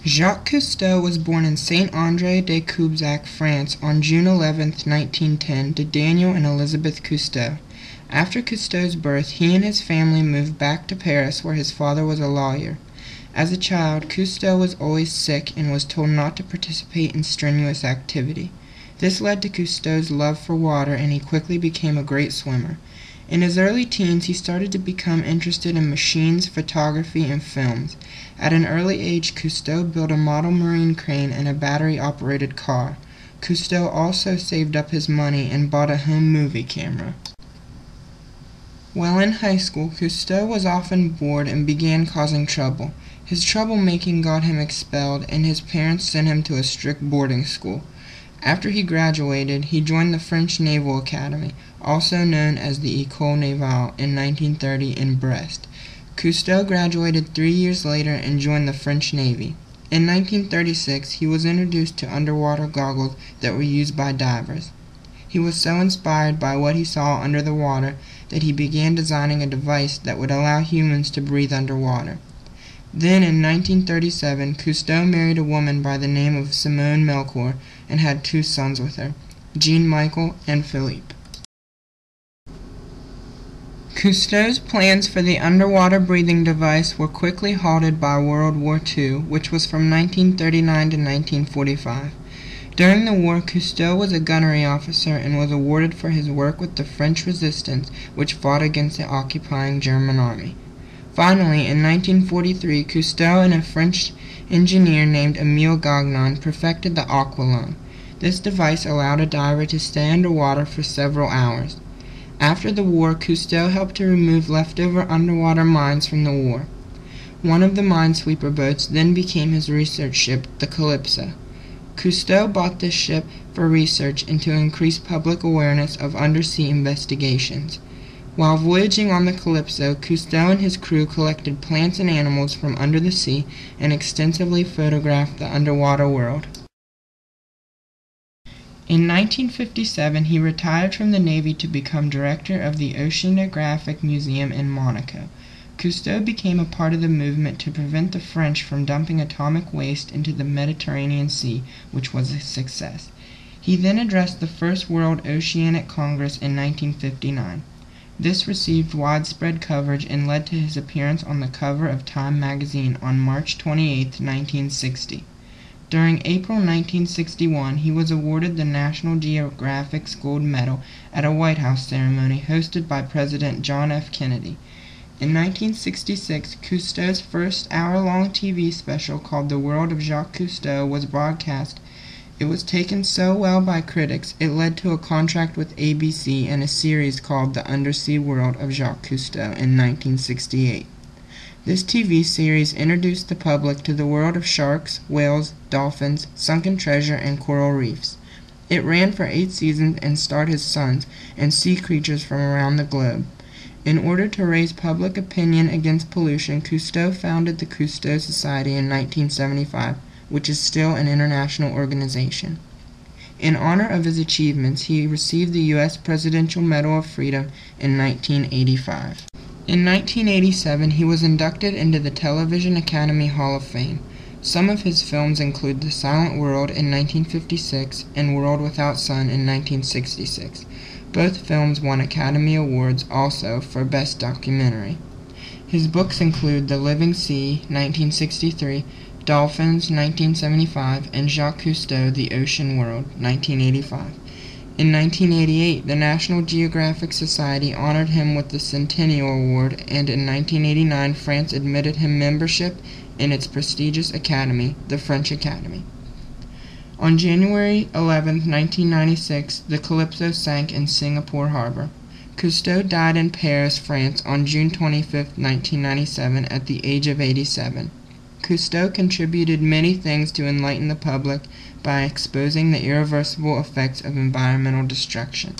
Jacques Cousteau was born in Saint-André-de-Cubzac, France on June 11, 1910, to Daniel and Elizabeth Cousteau. After Cousteau's birth, he and his family moved back to Paris, where his father was a lawyer. As a child, Cousteau was always sick and was told not to participate in strenuous activity. This led to Cousteau's love for water, and he quickly became a great swimmer. In his early teens, he started to become interested in machines, photography, and films. At an early age, Cousteau built a model marine crane and a battery-operated car. Cousteau also saved up his money and bought a home movie camera. While in high school, Cousteau was often bored and began causing trouble. His troublemaking got him expelled, and his parents sent him to a strict boarding school. After he graduated, he joined the French Naval Academy, also known as the École Navale, in 1930 in Brest. Cousteau graduated 3 years later and joined the French Navy. In 1936, he was introduced to underwater goggles that were used by divers. He was so inspired by what he saw under the water that he began designing a device that would allow humans to breathe underwater. Then, in 1937, Cousteau married a woman by the name of Simone Melchior and had 2 sons with her, Jean-Michel and Philippe. Cousteau's plans for the underwater breathing device were quickly halted by World War II, which was from 1939 to 1945. During the war, Cousteau was a gunnery officer and was awarded for his work with the French resistance, which fought against the occupying German army. Finally, in 1943, Cousteau and a French engineer named Émile Gagnon perfected the aqualung. This device allowed a diver to stay underwater for several hours. After the war, Cousteau helped to remove leftover underwater mines from the war. One of the minesweeper boats then became his research ship, the Calypso. Cousteau bought this ship for research and to increase public awareness of undersea investigations. While voyaging on the Calypso, Cousteau and his crew collected plants and animals from under the sea and extensively photographed the underwater world. In 1957, he retired from the Navy to become director of the Oceanographic Museum in Monaco. Cousteau became a part of the movement to prevent the French from dumping atomic waste into the Mediterranean Sea, which was a success. He then addressed the First World Oceanic Congress in 1959. This received widespread coverage and led to his appearance on the cover of Time magazine on March 28, 1960. During April 1961, he was awarded the National Geographic's Gold Medal at a White House ceremony hosted by President John F. Kennedy. In 1966, Cousteau's first hour-long TV special called The World of Jacques Cousteau was broadcast. It was taken so well by critics, it led to a contract with ABC and a series called The Undersea World of Jacques Cousteau in 1968. This TV series introduced the public to the world of sharks, whales, dolphins, sunken treasure, and coral reefs. It ran for 8 seasons and starred his sons and sea creatures from around the globe. In order to raise public opinion against pollution, Cousteau founded the Cousteau Society in 1975, which is still an international organization. In honor of his achievements, he received the U.S. Presidential Medal of Freedom in 1985. In 1987, he was inducted into the Television Academy Hall of Fame. Some of his films include The Silent World in 1956 and World Without Sun in 1966. Both films won Academy Awards also for Best Documentary. His books include The Living Sea, 1963, Dolphins, 1975, and Jacques Cousteau, The Ocean World, 1985. In 1988, the National Geographic Society honored him with the Centennial Award, and in 1989, France admitted him membership in its prestigious academy, the French Academy. On January 11, 1996, the Calypso sank in Singapore Harbor. Cousteau died in Paris, France on June 25, 1997, at the age of 87. Cousteau contributed many things to enlighten the public by exposing the irreversible effects of environmental destruction.